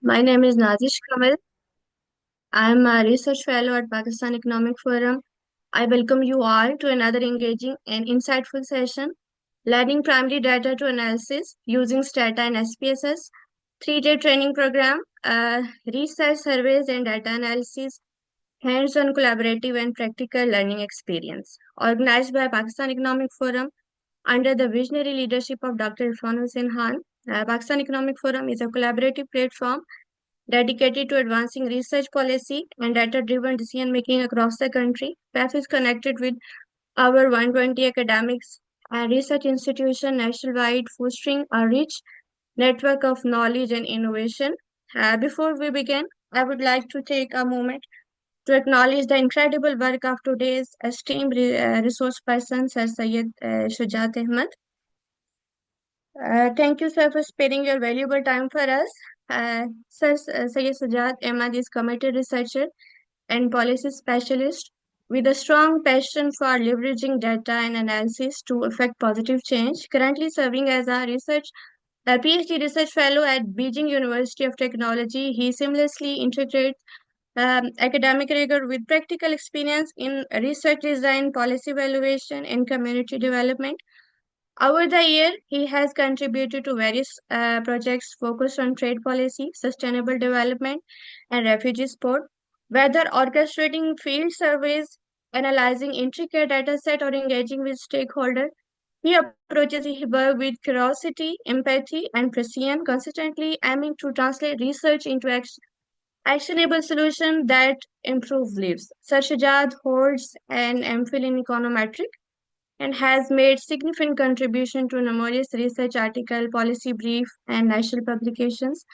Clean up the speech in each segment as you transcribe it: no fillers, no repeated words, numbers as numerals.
My name is Nazish Kamal. I am a research fellow at Pakistan Economic Forum. I welcome you all to another engaging and insightful session, Learning Primary Data to Analysis using Stata and SPSS, 3-day training program, research surveys and data analysis, hands-on collaborative and practical learning experience, organized by Pakistan Economic Forum under the visionary leadership of Dr. Irfan Hussain Khan. Pakistan Economic Forum is a collaborative platform dedicated to advancing research policy and data-driven decision-making across the country. PAF is connected with over 120 academics and research institutions nationwide, fostering a rich network of knowledge and innovation. Before we begin, I would like to take a moment to acknowledge the incredible work of today's esteemed resource person, Sir Syed Shujat Ahmed. Thank you, sir, for sparing your valuable time for us. Sir Syed Shujat Ahmed is committed researcher and policy specialist with a strong passion for leveraging data and analysis to effect positive change. Currently serving as a PhD research fellow at Beijing University of Technology, he seamlessly integrates academic rigor with practical experience in research design, policy evaluation, and community development. Over the year, he has contributed to various projects focused on trade policy, sustainable development, and refugee support, whether orchestrating field surveys, analyzing intricate data set, or engaging with stakeholders. He approaches his work with curiosity, empathy, and precision, consistently aiming to translate research into actionable solutions that improve lives. Sir Shajad holds an MPhil in econometrics and has made significant contribution to numerous research articles, policy brief, and national publications.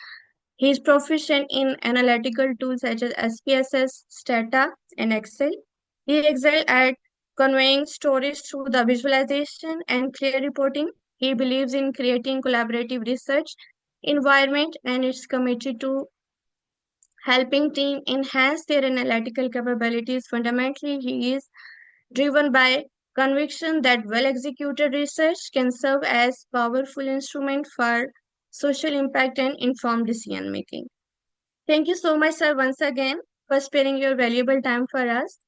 He is proficient in analytical tools such as SPSS, Stata, and Excel. He excels at conveying stories through the visualization and clear reporting. He believes in creating collaborative research environment and is committed to helping team enhance their analytical capabilities. Fundamentally, he is driven by conviction that well-executed research can serve as powerful instrument for social impact and informed decision making. Thank you so much, sir, once again for sparing your valuable time for us.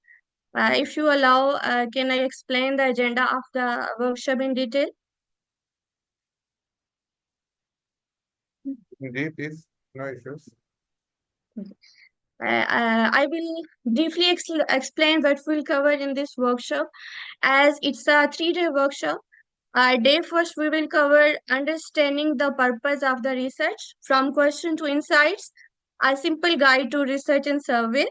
If you allow, can I explain the agenda of the workshop in detail? Indeed, please, no issues. I will briefly explain what we'll cover in this workshop as it's a 3-day workshop. Day first, we will cover understanding the purpose of the research from question to insights, a simple guide to research and survey,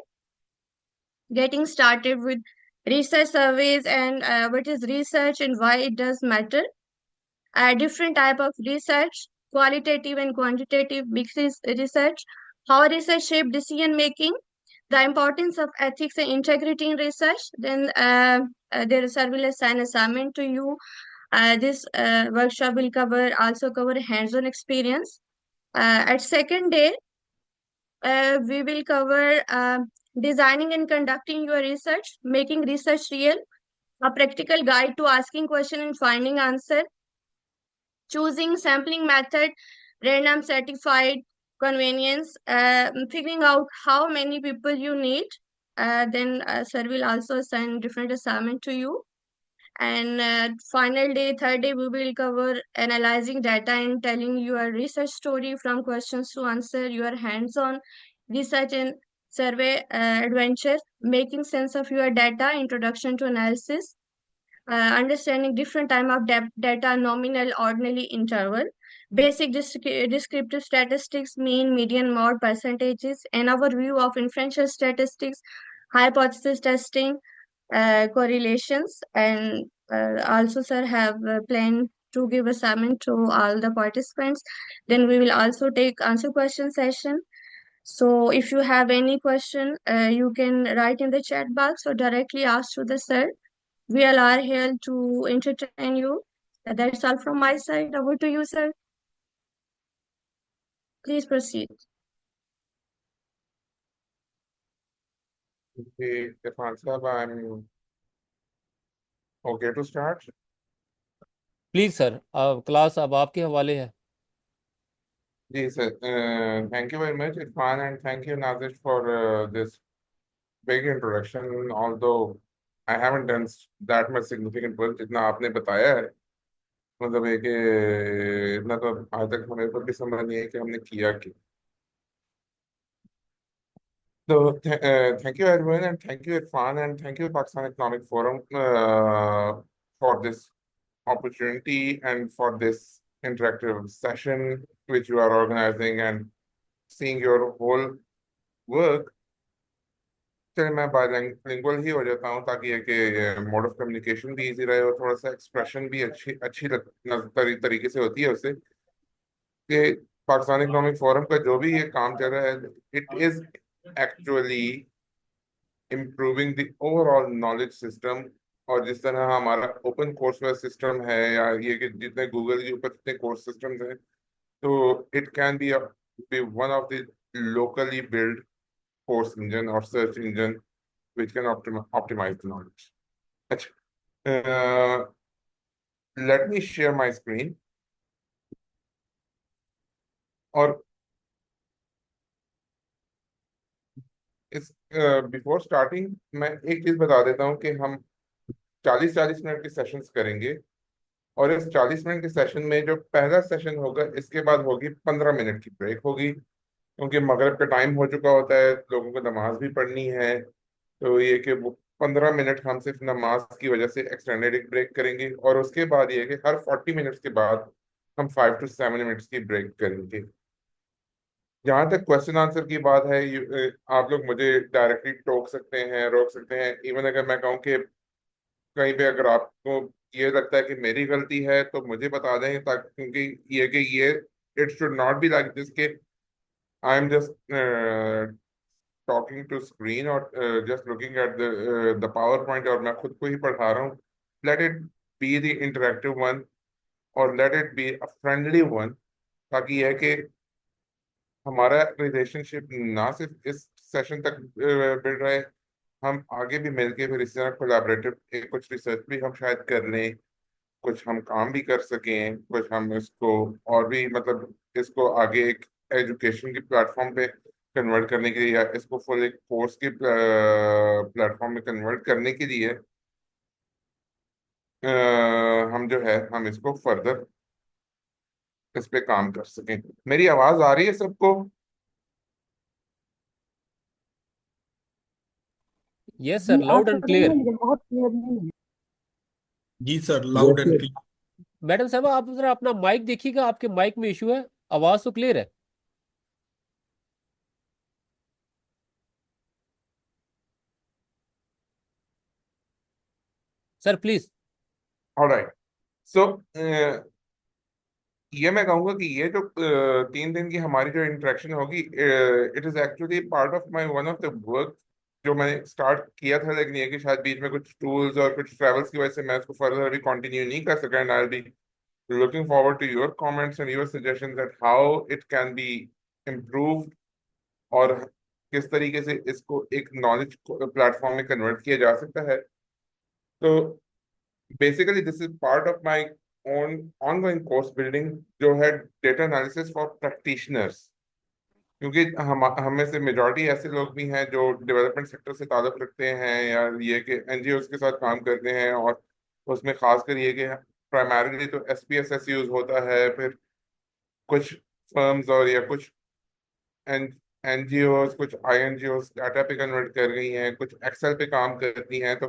getting started with research surveys and what is research and why it does matter, different type of research, qualitative and quantitative mixed research, how research shape decision making, the importance of ethics and integrity in research. Then there is will assign assignment to you. This workshop will also cover hands-on experience. At second day, we will cover designing and conducting your research, making research real, a practical guide to asking question and finding answer, choosing sampling method, random certified convenience, figuring out how many people you need. Then sir will also assign different assignment to you. And final day, third day, we will cover analyzing data and telling your research story from questions to answer, your hands-on research and survey adventure, making sense of your data, introduction to analysis, understanding different time of data, nominal, ordinary, interval, basic descriptive statistics, mean, median, mode, percentages, an overview of inferential statistics, hypothesis testing, correlations, and also sir have planned to give assignment to all the participants. Then we will also take answer question session. So if you have any question, you can write in the chat box or directly ask to the sir. We all are here to entertain you. That's all from my side. Over to you, sir. Please proceed. Okay, Irfan Sahab, I'm okay to start. Please sir class अब आपके हवाले है. जी sir, thank you very much, Irfan, and thank you, Nazish, for this big introduction. Although I haven't done that much significant work जितना आपने बताया है, मतलब है कि इतना तो आज तक हमें को भी समझ नहीं है कि हमने किया क्या. So thank you everyone, and thank you Irfan, and thank you Pakistan Economic Forum for this opportunity and for this interactive session which you are organizing and seeing your whole work. चलिए मैं bilingual ही हो जाता हूँ ताकि ये कि mode of communication भी easy रहे और थोड़ा सा एक्सप्रेशन भी अच्छी अच्छी तरीके से होती है उससे कि पाकिस्तान इकोनॉमिक फोरम का जो भी ये काम चल रहा है, it is actually improving the overall knowledge system. और जिस तरह हमारा ओपन कोर्स सिस्टम है या ये कि जितने गूगल के ऊपर जितने कोर्स सिस्टम्स हैं, तो it can B one of the locally built course engine or search engine which can optimize the knowledge. अच्छा, let me share my screen. और इस बिफोर स्टार्टिंग मैं एक चीज बता देता हूँ कि हम 40-40 मिनट के सेशंस करेंगे. और इस 40 मिनट के सेशन में जो पहला सेशन होगा इसके बाद होगी 15 मिनट की ब्रेक होगी, क्योंकि मगरिब का टाइम हो चुका होता है, लोगों को नमाज भी पढ़नी है. तो ये कि वो 15 मिनट हम सिर्फ नमाज की वजह से एक्सटेंडेड एक ब्रेक करेंगे, और उसके बाद ये कि हर 40 मिनट्स के बाद हम 5 to 7 मिनट्स की ब्रेक करेंगे. जहां तक क्वेश्चन आंसर की बात है, आप लोग मुझे डायरेक्टली टोक सकते हैं, रोक सकते हैं. इवन अगर मैं कहूँ कि कहीं पे अगर आपको ये लगता है कि मेरी गलती है तो मुझे बता दें, ताकि क्योंकि ये it should not be like this के I am just talking to screen और just looking at the power point और मैं खुद को ही पढ़ा रहा हूँ. Let it be the interactive one, और let it be a friendly one, ताकि यह कि हमारा रिलेशनशिप ना सिर्फ इस सेशन तक बिल्ड रहे, हम आगे भी मिलके फिर इस तरह कोलैबोरेटिव कुछ रिसर्च भी हम शायद कर लें, कुछ हम काम भी कर सकें, कुछ हम इसको और भी मतलब इसको आगे एक एजुकेशन के प्लेटफॉर्म पे कन्वर्ट करने के लिए या इसको फुल एक कोर्स के प्लेटफॉर्म में कन्वर्ट करने के लिए अ, हम जो है हम इसको फर्दर इस पे काम कर सकें. मेरी आवाज आ रही है सबको? Yes sir, loud and clear. बहुत क्लियर नहीं है। जी sir, loud and clear. Madam साहब, आप जरा अपना माइक देखिएगा, आपके माइक में इशू है, आवाज तो क्लियर है। Sir please. ऑलराइट. सो ये मैं कहूंगा कि ये जो 3 दिन की हमारी जो इंटरेक्शन होगी, it is actually part of my one of the work जो मैंने स्टार्ट किया था, लेकिन ये कि शायद बीच में कुछ टूल्स और कुछ ट्रैवल्स की वजह से मैं इसको फर्दर अभी कंटिन्यू नहीं कर सका. And I will be looking forward to your comments and your suggestions that how it can be improved, और किस तरीके से इसको एक नॉलेज प्लेटफॉर्म में कन्वर्ट किया जा सकता है. तो basically this is part of my own ongoing course building, जो है डेटा एनालिसिस फॉर प्रैक्टिशनर्स. क्योंकि हम में से मेजॉरिटी ऐसे लोग भी हैं जो डेवलपमेंट सेक्टर से ताल्लुक रखते हैं या ये कि एनजीओ के साथ काम करते हैं, और उसमें खासकर ये कि प्राइमरीली तो एसपीएसएस यूज होता है, फिर कुछ फर्म्स और या कुछ एन एनजीओ, कुछ आईएनजीओ डाटा पे कन्वर्ट कर गई हैं, कुछ एक्सेल पे काम करती हैं. तो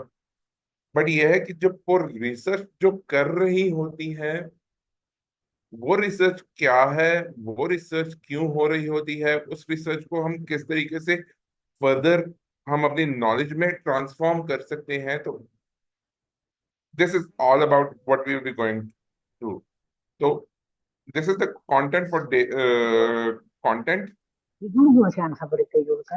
बट ये है कि जो पूर रिसर्च जो कर रही होती है, वो रिसर्च क्या है, वो रिसर्च क्यों हो रही होती है, उस रिसर्च को हम किस तरीके से फर्दर हम अपनी नॉलेज में ट्रांसफॉर्म कर सकते हैं. तो this is all about what we will be going through. तो this is the content for day content. Dulu siya nakabalik kayo ka?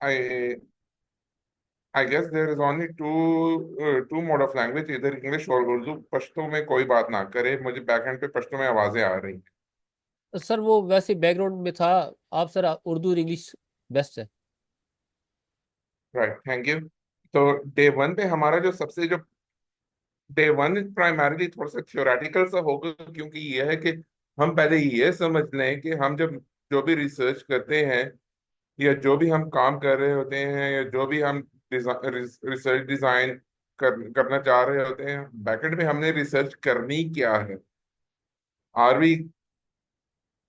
I I guess there is only two mode of language, either English और उर्दू. पश्तो में कोई बात ना करे, मुझे backend पे पश्तो में आवाजें आ रही. सर वो वैसे बैकग्राउंड में था। आप सर उर्दू और इंग्लिश बेस्ट है। Right, thank you. तो डे 1 पे हमारा जो सबसे जो डे वन प्राइमरीली थोड़ा सा थ्योरेटिकल सा होगा, क्योंकि ये है कि हम पहले ये समझ लें कि हम जब जो भी रिसर्च करते हैं या जो भी हम काम कर रहे होते हैं या जो भी हम रिसर्च डिजाइन करना चाह रहे होते हैं, बैकएंड में हमने रिसर्च करनी क्या है। Are we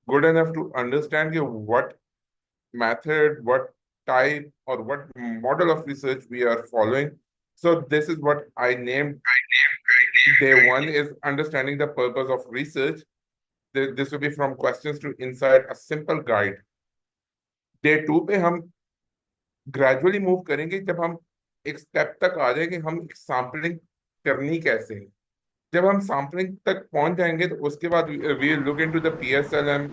good enough to understand कि what method, what type or what model of research we are following. So this is what I named day one is understanding the purpose of research. This will be from questions to insight, a simple guide. Day to पे हम gradually move करेंगे जब हम एक step तक आ जाएंगे, हम sampling करनी कैसे है। जब हम सैम्पलिंग तक पहुंच जाएंगे तो उसके बाद we will look into the PSLM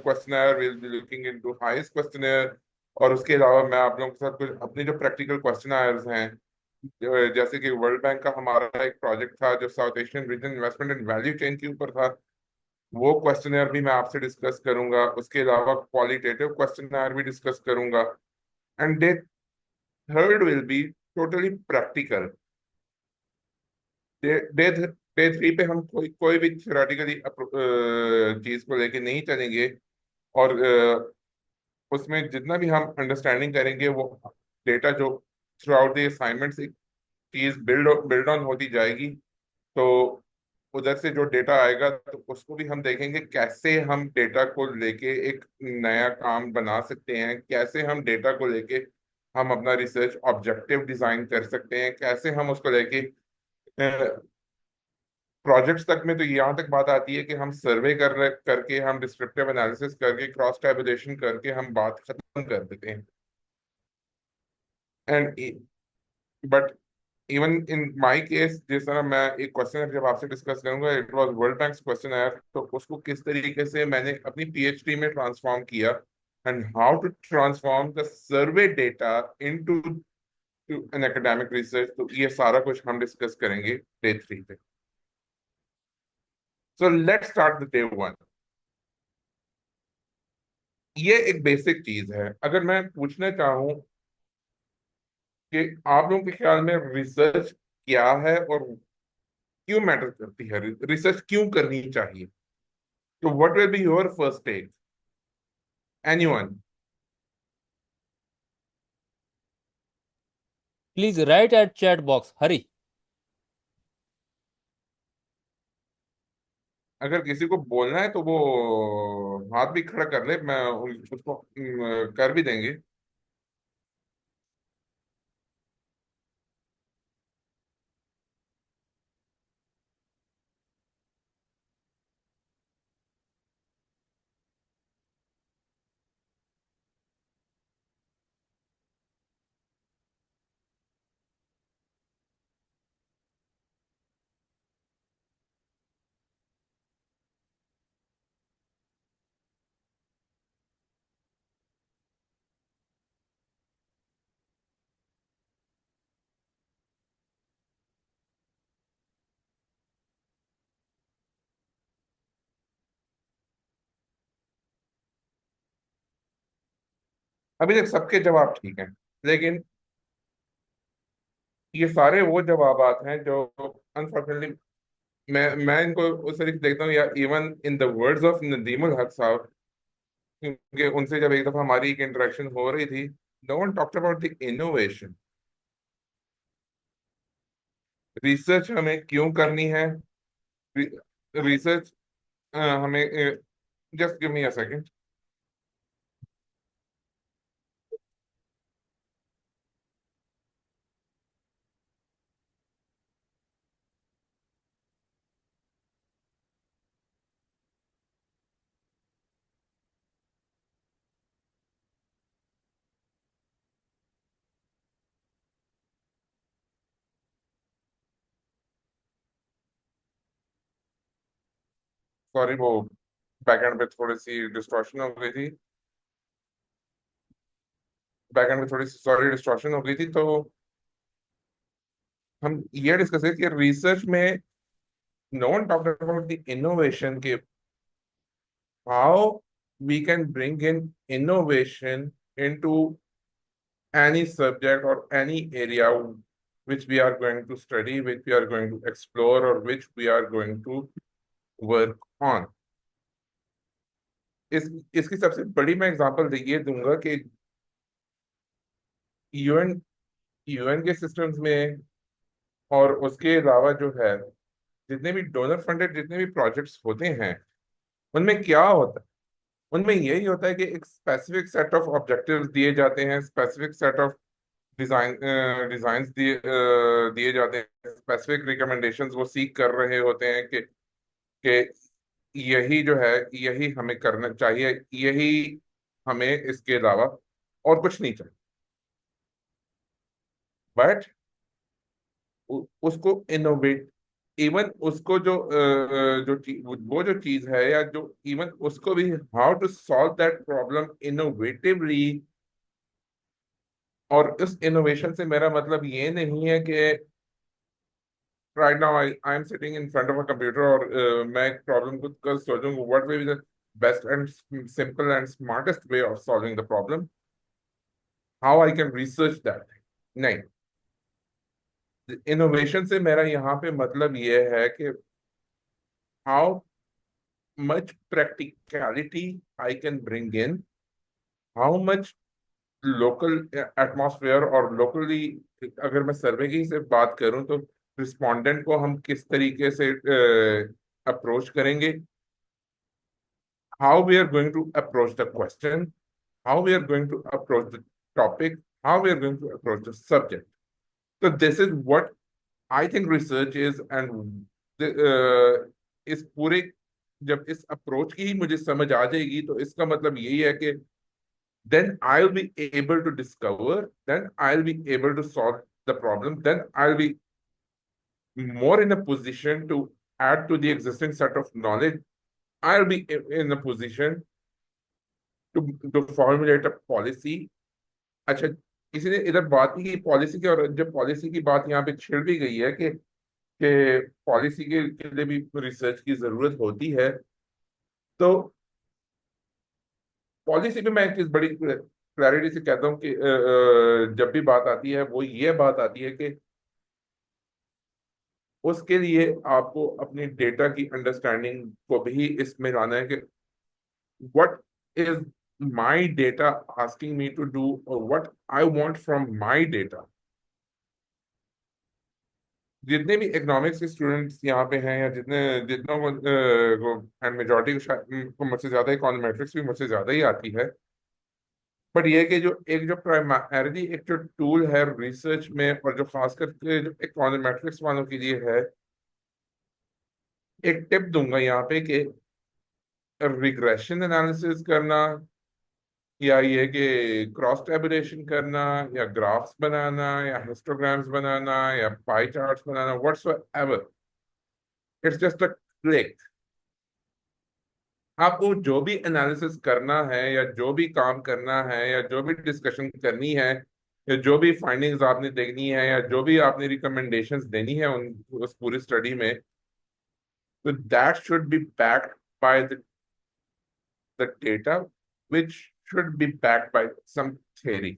questionnaire, we will be looking into highest questionnaire. और उसके अलावा मैं आप लोगों के साथ कुछ अपने जो प्रैक्टिकल क्वेश्चनर्स हैं, जैसे कि वर्ल्ड बैंक का हमारा एक प्रोजेक्ट था जो south Asian region investment and value chain के ऊपर था, वो क्वेश्चनर भी मैं आपसे डिस्कस करूंगा। उसके अलावा क्वालिटेटिव क्वेश्चनर भी डिस्कस करूंगा। And day third will be totally practical. Day day day three पे हम कोई कोई भी थ्योरेटिकली चीज को लेके नहीं चलेंगे, और उसमें जितना भी हम अंडरस्टैंडिंग करेंगे वो डेटा जो थ्रू आउट द असाइनमेंट एक चीज बिल्ड ऑन होती जाएगी। तो उधर से जो डेटा आएगा तो उसको भी हम देखेंगे कैसे हम डेटा को लेके एक नया काम बना सकते हैं, कैसे हम डेटा को लेके हम अपना रिसर्च ऑब्जेक्टिव डिजाइन कर सकते हैं, कैसे हम उसको लेके प्रोजेक्ट्स तक में। तो यहाँ तक बात आती है कि हम सर्वे करके हम डिस्क्रिप्टिव एनालिसिस करके क्रॉस टैबुलेशन करके हम बात खत्म कर देते हैं। And but even in my case, जिस तरह मैं एक क्वेश्चन जब आपसे डिस्कस करूंगा, it was world bank question आया, तो उसको किस तरीके से मैंने अपनी PhD में ट्रांसफॉर्म किया and how to transform the survey data into an academic research, तो ये सारा कुछ हम डिस्कस करेंगे डे थ्री पे। So let's start the day one. ये एक बेसिक चीज है। अगर मैं पूछना चाहूं कि आप लोगों के ख्याल में रिसर्च क्या है और क्यों मैटर करती है, रिसर्च क्यों करनी चाहिए, तो what will be your first take? Anyone? Please write at chat box. Hurry. अगर किसी को बोलना है तो वो हाथ भी खड़ा कर ले, मैं उसको कर भी देंगे। अभी तक सबके जवाब ठीक हैं, लेकिन ये सारे वो जवाबात हैं जो अनफॉर्चुनेटली मैं इनको उस तरीके से देखता हूँ, या even in the words of Nadimul हक साहब, क्योंकि उनसे जब एक दफा हमारी एक इंटरेक्शन हो रही थी, no one talked about the innovation. Research हमें क्यों करनी है, रिसर्च हमें, just give me a second. Sorry, वो बैकएंड पे थोड़ी सी डिस्टॉर्शन हो गई थी, बैकएंड पे थोड़ी सी सॉरी डिस्टॉर्शन हो गई थी। तो हम ये डिस्कस है कि रिसर्च में no one talked about the innovation के how we can bring in innovation into any subject or any area which we are going to study, which we are going to explore, or which we are going to work on. इसकी सबसे बड़ी मैं example ये दूंगा कि UN UN के systems में और उसके अलावा जो है जितने भी डोनर फंडेड जितने भी प्रोजेक्ट्स होते हैं उनमें क्या होता है, उनमें यही होता है कि एक स्पेसिफिक सेट ऑफ ऑब्जेक्टिव्स दिए जाते हैं, स्पेसिफिक सेट ऑफ डिजाइंस दिए जाते हैं, स्पेसिफिक रिकमेंडेशंस वो सीख कर रहे होते हैं कि यही जो है यही हमें करना चाहिए, यही हमें इसके अलावा और कुछ नहीं चाहिए। बट उसको इनोवेट, इवन उसको वो जो चीज है या जो इवन उसको भी how to solve that problem innovatively. और इस इनोवेशन से मेरा मतलब ये नहीं है कि right now I am sitting in front of a computer और मैं एक प्रॉब्लम को सोचूं what will be the best and simple and smartest way of solving the problem, how I can research that. नहीं, इनोवेशन से मेरा यहाँ पे मतलब ये है कि how much practicality I can bring in, how much local atmosphere और locally अगर मैं सर्वे की से बात करूं तो रिस्पोंडेंट को हम किस तरीके से अप्रोच करेंगे, how we are going to approach the question, how we are going to approach the topic, how we are going to approach the subject. So this is what I think research is, and इस पूरे जब इस approach की ही मुझे समझ आ जाएगी तो इसका मतलब यही है कि then I'll be able to discover, then I'll be able to solve the problem, then I'll be more in a position to add to the existing set of knowledge. I'll be in a position to formulate a policy. अच्छा, किसी ने इधर बात की policy की, और जब policy की बात यहाँ पे छिड़ भी गई है कि पॉलिसी के लिए भी रिसर्च की जरूरत होती है, तो पॉलिसी पे मैं एक चीज बड़ी क्लैरिटी से कहता हूँ कि जब भी बात आती है वो ये बात आती है कि उसके लिए आपको अपनी डेटा की अंडरस्टैंडिंग को भी इसमें लाना है कि what is my data asking me to do और what I want from my data. जितने भी इकोनॉमिक्स के स्टूडेंट्स यहाँ पे हैं या जितना को एंड मेजोरिटी को मुझसे ज्यादा इकोनॉमेट्रिक्स भी मुझसे ज्यादा ही आती है, बट ये कि जो प्राइमरी एक जो टूल है रिसर्च में और जो खास करके जो इकोनॉमेट्रिक्स वालों के लिए है, एक टिप दूंगा यहाँ पे कि रिग्रेशन एनालिसिस करना या ये कि क्रॉस टेबुलेशन करना या ग्राफ्स बनाना या हिस्टोग्राम्स बनाना या pie charts banana, whatsoever, it's just a click. आपको जो भी एनालिसिस करना है या जो भी काम करना है या जो भी डिस्कशन करनी है या जो भी फाइंडिंग्स आपने देखनी है या जो भी आपने रिकमेंडेशंस देनी है उस पूरी स्टडी में, तो that should be backed by the data which should be backed by some theory.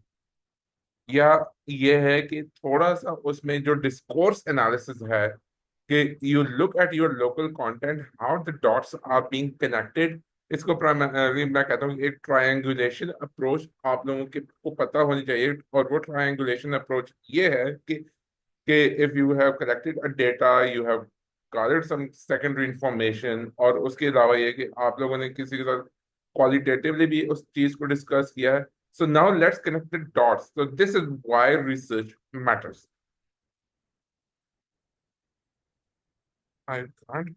या ये है कि थोड़ा सा उसमें जो डिस्कोर्स एनालिसिस है कि you look at your local content, how the dots are being connected. इसको प्राइमरी मैं कहता हूँ एक ट्रायंगुलेशन अप्रोच आप लोगों के को पता होनी चाहिए। और वो ट्रायंगुलेशन अप्रोच ये है कि if you have collected a data, you have gathered some secondary information, और उसके अलावा ये कि आप लोगों ने किसी के साथ क्वालिटेटिवली भी उस चीज को डिस्कस किया है। So now let's connect the dots. So this is why research matters. I can't.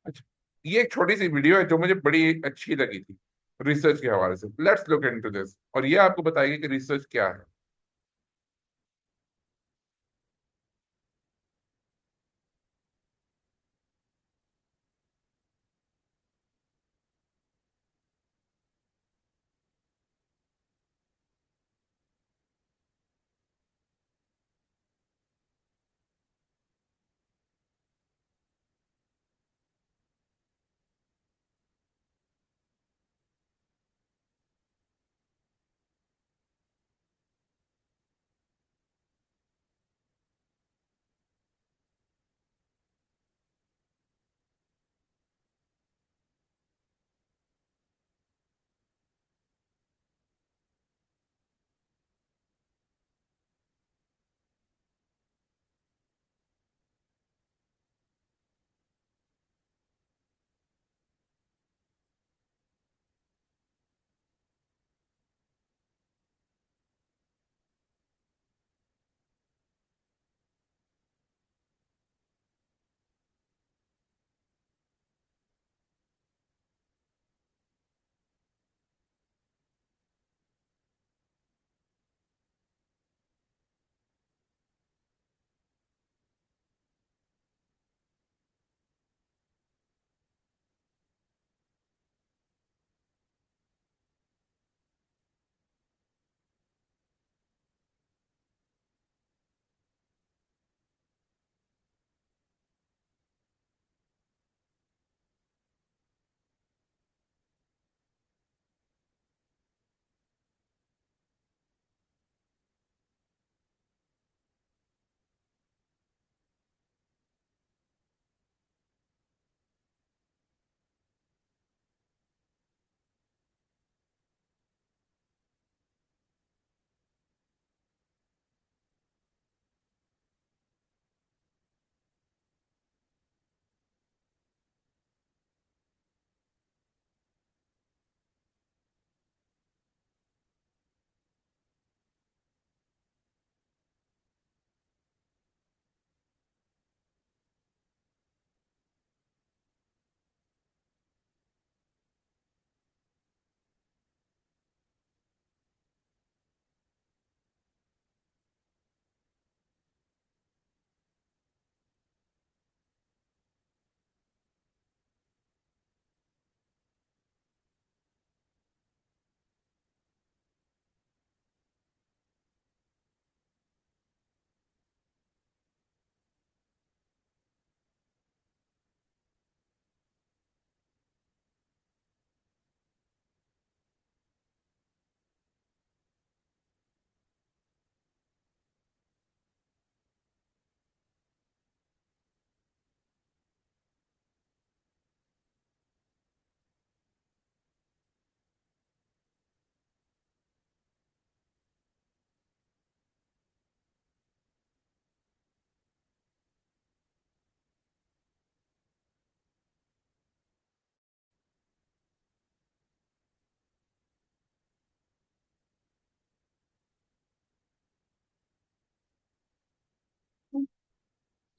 अच्छा, ये एक छोटी सी वीडियो है जो मुझे बड़ी अच्छी लगी थी रिसर्च के हवाले से। लेट्स लुक इनटू दिस, और ये आपको बताएगी कि रिसर्च क्या है।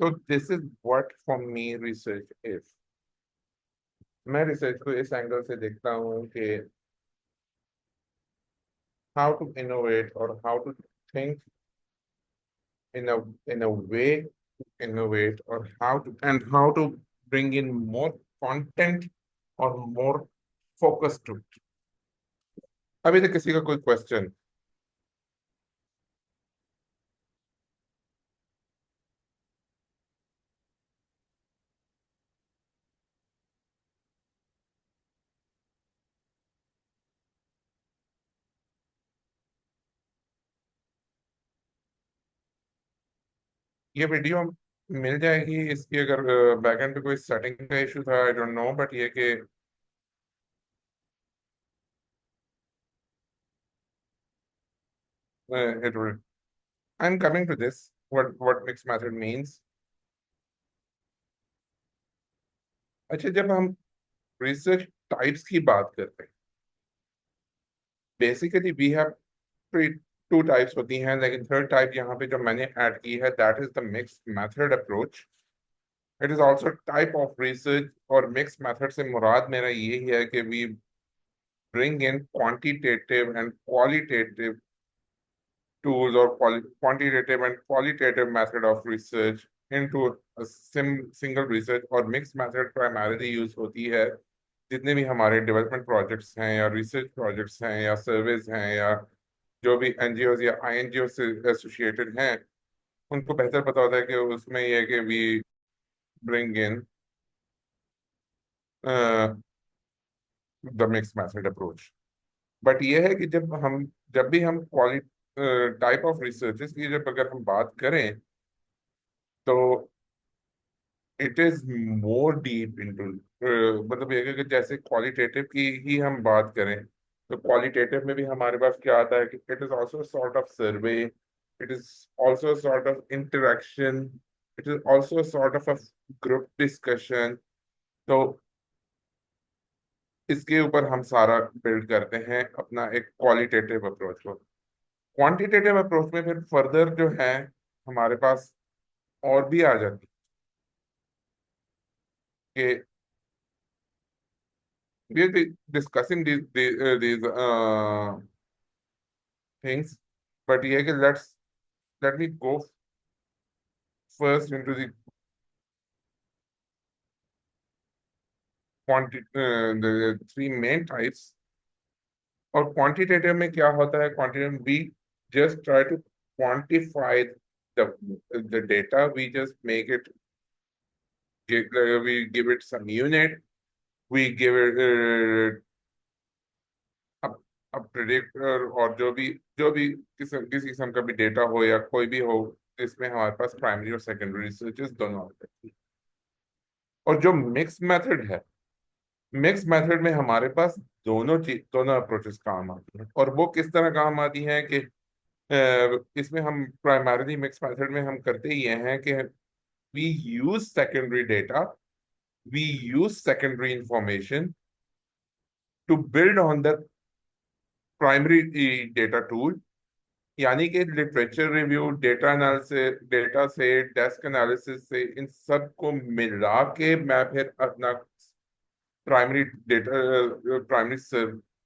तो this is what for me research is. मैं रिसर्च को इस एंगल से देखता हूँ कि हाउ टू इनोवेट और how to think in a way to innovate, or how to bring in more content or more focus to it। अभी तक किसी का कोई क्वेश्चन? ये वीडियो मिल जाएगी इसकी, अगर बैकएंड पे कोई सेटिंग का इशू था, आई डोंट नो, बट ये कि it will I'm coming to this, what mixed method means। अच्छा, जब हम रिसर्च टाइप्स की बात करते हैं, basically we have two types होती हैं, लेकिन थर्ड टाइप यहाँ पे जो मैंने ऐड की है, that is the mixed method approach. It is also type of research. और मिक्स्ड मेथड से मुराद मेरा यही है कि we bring in quantitative and qualitative tools or quantitative and qualitative method of research into a single research। और mixed method primarily use होती है जितने भी हमारे डेवलपमेंट प्रोजेक्ट्स हैं या रिसर्च प्रोजेक्ट्स हैं या सर्वेज हैं या जो भी एनजीओ या आईएनजीओ से एसोसिएटेड हैं, उनको बेहतर पता होता है कि उसमें यह है कि we bring in the mixed method approach. But ये है कि जब भी हम टाइप ऑफ रिसर्चेस की जब अगर हम बात करें, तो it is more deep into, मतलब ये है कि जैसे क्वालिटेटिव की ही हम बात करें, तो क्वालिटेटिव में भी हमारे पास क्या आता है कि it is also sort of survey, it is also sort of interaction, it is also sort of a group discussion. तो इसके ऊपर हम सारा बिल्ड करते हैं अपना एक क्वालिटेटिव अप्रोच को। क्वांटिटेटिव अप्रोच में फिर फर्दर जो है हमारे पास और भी आ जाती है कि we will be discussing these things, but yeah, let me go first into the the three main types। और क्वांटिटेटिव में क्या होता है? Quantitative we just try to quantify the data, we just make it, we give it some unit, we give it अब predictor, और जो भी किसी किस्म का भी डेटा हो या कोई भी हो, इसमें हमारे पास प्राइमरी और सेकेंडरी रिसर्चेस दोनों आ जाती है। और जो मिक्स मेथड है, मिक्स मेथड में हमारे पास दोनों अप्रोचेस काम आती हैं। और वो किस तरह काम आती हैं कि इसमें हम प्राइमरीली मिक्स मेथड में हम करते ये हैं कि we use secondary data, we use secondary information to build on the primary data tool. यानी कि literature review, data analysis, data से डेस्क एनालिसिस से, इन सब को मिला के मैं फिर अपना प्राइमरी डेटा प्राइमरी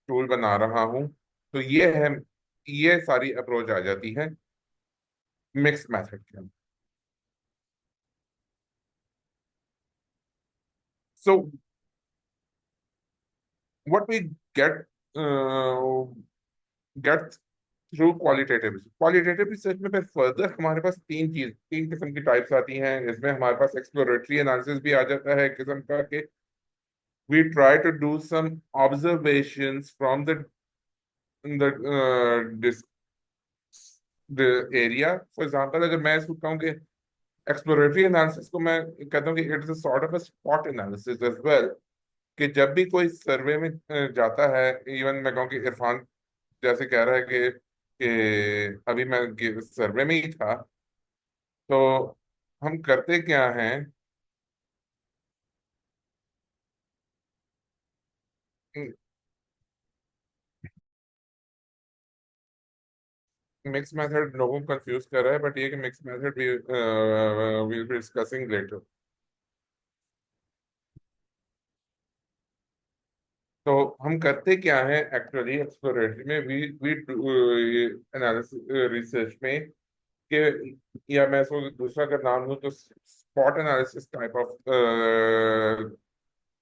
टूल बना रहा हूं। तो ये सारी अप्रोच आ जाती है मिक्स मेथड के अंदर। So what we get get through qualitative research में फिर फर्दर हमारे पास तीन किस्म की टाइप्स आती हैं। इसमें हमारे पास एक्सप्लोरेटरी एनालिसिस भी आ जाता है, एक किस्म का कि we try to do some observations from the the area। For example, अगर मैं इसको कहूँ कि एक्सप्लोरेटरी एनालिसिस को मैं कहता हूँ कि it is a sort of a spot analysis as well. कि जब भी कोई सर्वे में जाता है, इवन मैं कहूँ कि इरफान जैसे कह रहा है कि अभी मैं सर्वे में ही था, तो हम करते क्या हैं, मिक्स मेथड लोगों को कंफ्यूज कर रहा है, बट ये कि mix method we will be discussing later. तो हम करते क्या है एक्चुअली एक्सप्लोरेटरी में, वी वी एनालिसिस रिसर्च में कि, या मैं इसको दूसरा अगर नाम लूँ तो spot analysis type of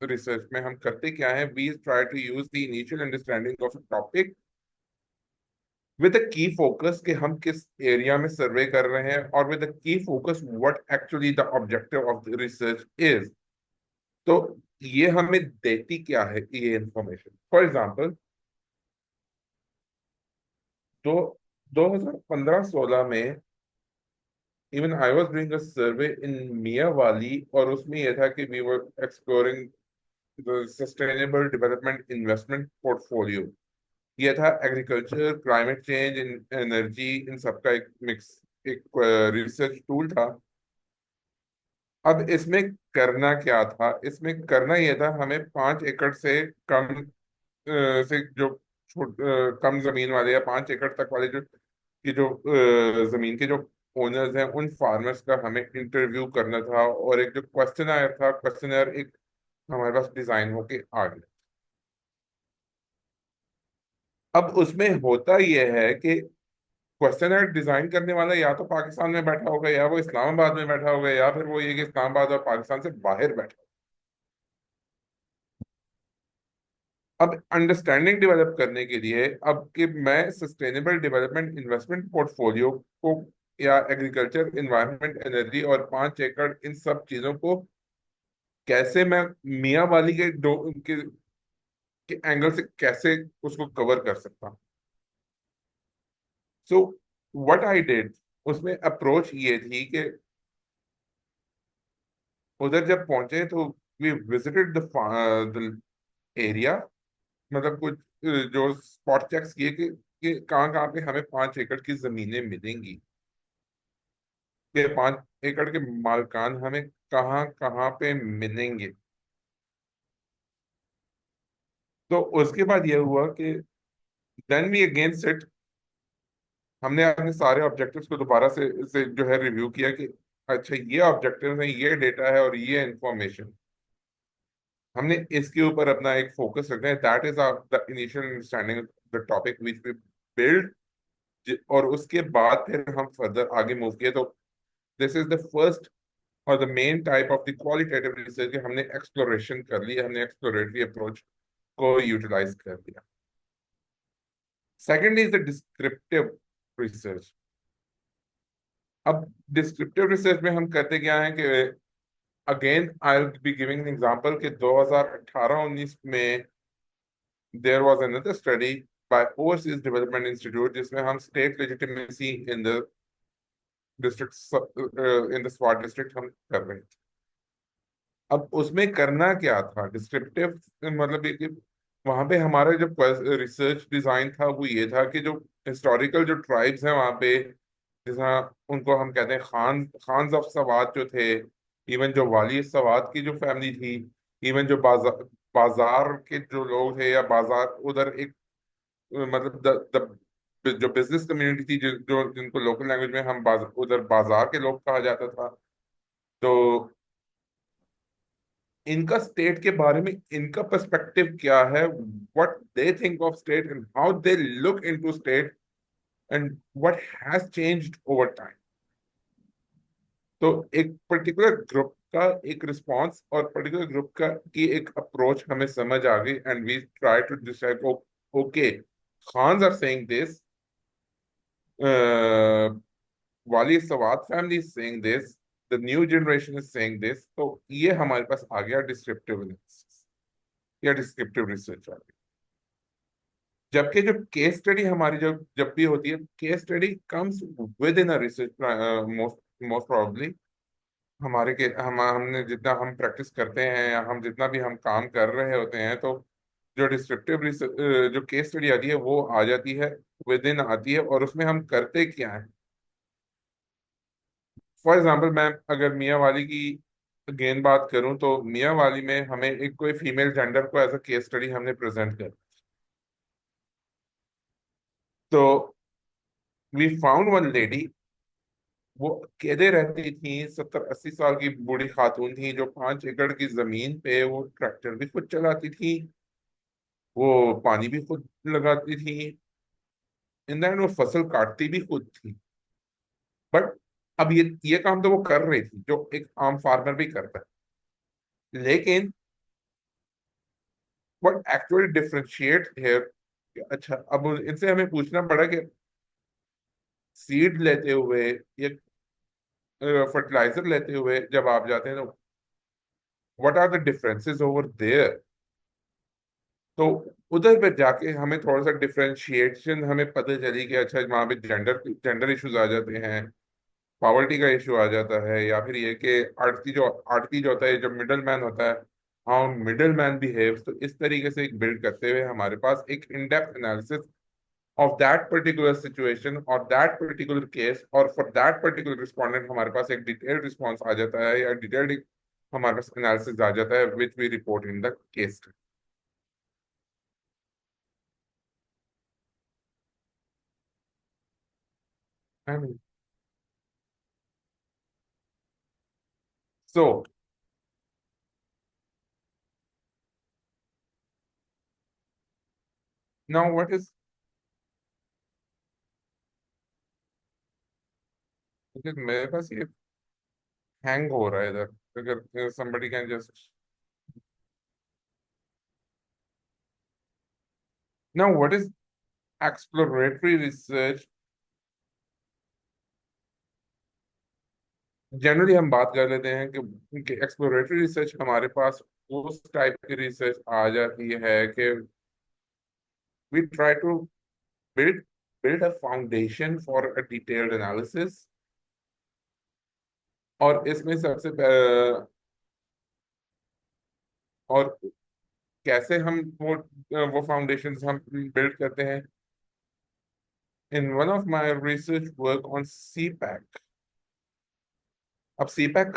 research में हम करते क्या है, we try to use the initial understanding of a topic with a key focus कि हम किस एरिया में सर्वे कर रहे हैं, और with a key focus what actually the objective of the research is. तो ये हमें देती क्या है ये इंफॉर्मेशन। फॉर एग्जांपल, दो 2015-16 में even I was doing a survey in Mianwali, और उसमें यह था कि we were exploring the sustainable development investment portfolio. ये था एग्रीकल्चर, क्लाइमेट चेंज, एनर्जी, इन सबका एक मिक्स, एक रिसर्च टूल था। अब इसमें करना क्या था, इसमें करना यह था हमें 5 एकड़ से कम से जो कम जमीन वाले या 5 एकड़ तक वाले जो जमीन के जो ओनर्स हैं उन फार्मर्स का हमें इंटरव्यू करना था, और एक जो क्वेश्चनर था, क्वेश्चनर एक हमारे पास डिजाइन होके आ गया। अब उसमें होता यह है कि क्वेश्चनर डिजाइन करने वाला या तो पाकिस्तान में बैठा होगा, या वो इस्लामाबाद में बैठा होगा, या फिर वो ये कि इस्लामाबाद और पाकिस्तान से बाहर बैठा। अब अंडरस्टैंडिंग डेवलप करने के लिए, अब कि मैं सस्टेनेबल डेवलपमेंट इन्वेस्टमेंट पोर्टफोलियो को, या एग्रीकल्चर, एनवायरनमेंट, एनर्जी और 5 एकड़, इन सब चीजों को कैसे मैं मियाँ वाली के एंगल से कैसे उसको कवर कर सकता हूँ। सो व्हाट आई डिड, उसमें अप्रोच ये थी कि उधर जब पहुंचे तो वी विजिटेड द एरिया, मतलब कुछ जो स्पॉट चेक्स किए कि कहाँ कहाँ पे हमें 5 एकड़ की जमीनें मिलेंगी, कि 5 एकड़ के मालकान हमें कहाँ कहाँ पे मिलेंगे। तो उसके बाद यह हुआ कि देन वी अगेन सेट, हमने अपने सारे ऑब्जेक्टिव्स को दोबारा से जो है रिव्यू किया कि अच्छा ये ऑब्जेक्टिव है, ये डेटा है और ये इंफॉर्मेशन, हमने इसके ऊपर अपना एक फोकस रखना है। That is the initial understanding the topic which we build. और उसके बाद फिर हम फर्दर आगे मूव किए। तो दिस इज द फर्स्ट और the main type of the qualitative research, हमने एक्सप्लोरेशन कर लिया, हमने एक्सप्लोरेटरी अप्रोच को यूटिलाइज कर लिया। Second is the descriptive research. अब डिस्क्रिप्टिव रिसर्च में हम करते क्या है कि again I will be giving an example कि 2018-19 में there was another study by Overseas Development Institute, जिसमें हम state legitimacy in the district, in the Swat district हम कर रहे थे। अब उसमें करना क्या था, डिस्क्रिप्टिव मतलब ये कि वहां पे हमारा जो रिसर्च डिजाइन था वो ये था कि जो हिस्टोरिकल जो ट्राइब्स हैं वहां पे, जैसा उनको हम कहते हैं खान्स ऑफ सवात जो थे, इवन जो वाली सवात की जो फैमिली थी, इवन जो बाजार के जो लोग थे, या बाजार उधर एक मतलब जो बिजनेस कम्युनिटी थी, जो जिनको लोकल लैंग्वेज में हम उधर बाजार के लोग कहा जाता था। तो इनका स्टेट के बारे में इनका पर्सपेक्टिव क्या है, what they think of state and how they look into state and what has changed over time. तो एक पर्टिकुलर ग्रुप का एक रिस्पांस और पर्टिकुलर ग्रुप का की एक अप्रोच हमें समझ आ गई, and we try to decide, okay Khans are saying this, Wali Swat family is saying this, the new generation is saying this. तो ये हमारे पास आ गया डिस्क्रिप्टिव एनालिसिस या डिस्क्रिप्टिव रिसर्च आ गया। जबकि जो केस स्टडी हमारी जब भी होती है, case study comes with in a research, most most probably हमारे के हमने जितना हम प्रैक्टिस करते हैं या हम जितना भी हम काम कर रहे होते हैं, तो जो डिस्क्रिप्टिव रिसर्च जो केस स्टडी आती है वो आ जाती है, विद इन आती है। और उसमें हम करते क्या है, फॉर एग्जाम्पल मैं अगर मियाँ वाली की अगेन बात करूं, तो मियाँ वाली में हमें एक कोई फीमेल जेंडर को एज अ केस स्टडी हमने प्रेजेंट कर। तो वी फाउंड वन लेडी, वो अकेले रहती थी, 70-80 साल की बूढ़ी खातून थी, जो 5 एकड़ की जमीन पे वो ट्रैक्टर भी खुद चलाती थी, वो पानी भी खुद लगाती थी, इन दैट वो फसल काटती भी खुद थी। बट अब ये काम तो वो कर रही थी जो एक आम फार्मर भी करता है, लेकिन व्हाट एक्चुअली डिफरेंशिएट हियर, अच्छा अब इनसे हमें पूछना पड़ा कि सीड लेते हुए या फर्टिलाइजर लेते हुए जब आप जाते हैं तो what are the differences over there. तो उधर पे जाके हमें थोड़ा सा डिफरेंशिएशन हमें पता चली कि अच्छा वहां पे जेंडर जेंडर इश्यूज आ जाते हैं, पॉवर्टी का इशू आ जाता है, या फिर ये कि आड़ती जो होता है, जो मिडल मैन होता है, हाउ मिडल मैन बिहेव्स। तो इस तरीके से एक बिल्ड करते हुए हमारे पास एक in depth analysis of that particular situation और दैट पर्टिकुलर केस और फॉर दैट पर्टिकुलर रिस्पोंडेंट हमारे पास एक डिटेल्ड रिस्पॉन्स आ जाता है, या डिटेल्ड हमारे पास एनालिसिस आ जाता है which we report in the case. So now what is, because मेरे पास ये हैंग हो रहा है इधर, अगर somebody can just, now what is exploratory research? Generally हम बात कर लेते हैं कि एक्सप्लोरेटरी रिसर्च हमारे पास उस टाइप की रिसर्च आ जाती है कि we try to build build a foundation for a detailed analysis, और इसमें और कैसे हम वो फाउंडेशंस हम बिल्ड करते हैं। In one of my research work on CPEC, अब सी पैक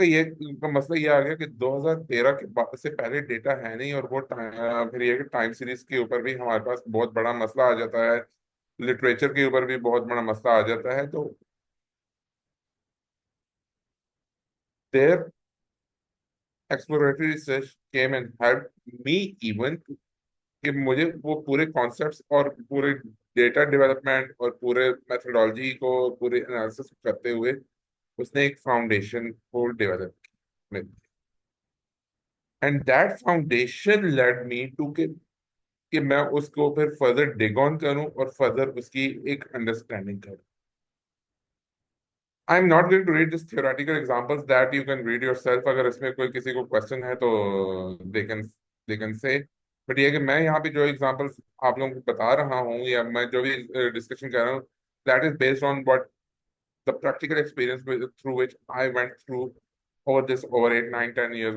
का मसला ये आ गया कि 2013 के बाद से पहले डेटा है नहीं, और वो फिर ये कि टाइम सीरीज के ऊपर भी हमारे पास बहुत बड़ा मसला आ जाता है, लिटरेचर के ऊपर भी बहुत बड़ा मसला आ जाता है। तो there exploratory research came and help me even, कि मुझे वो पूरे कॉन्सेप्ट्स और पूरे डेटा डेवलपमेंट और पूरे मेथोडोलॉजी को पूरे एनालिसिस करते हुए उसने एक फाउंडेशन को डेवलप किया, and that foundation led me to कि मैं उसको फिर फर्दर डिग ऑन करूं और फर्दर उसकी एक अंडरस्टैंडिंग करूं। I am not going to read this theoretical examples, that you can read yourself, अगर इसमें कोई किसी को क्वेश्चन है तो दे कैन से। बट ये कि मैं यहाँ पे जो एग्जांपल्स आप लोगों को बता रहा हूँ या मैं जो भी डिस्कशन कर रहा हूँ, that is based on what the practical experience through which I went through over 8, 9, 10 years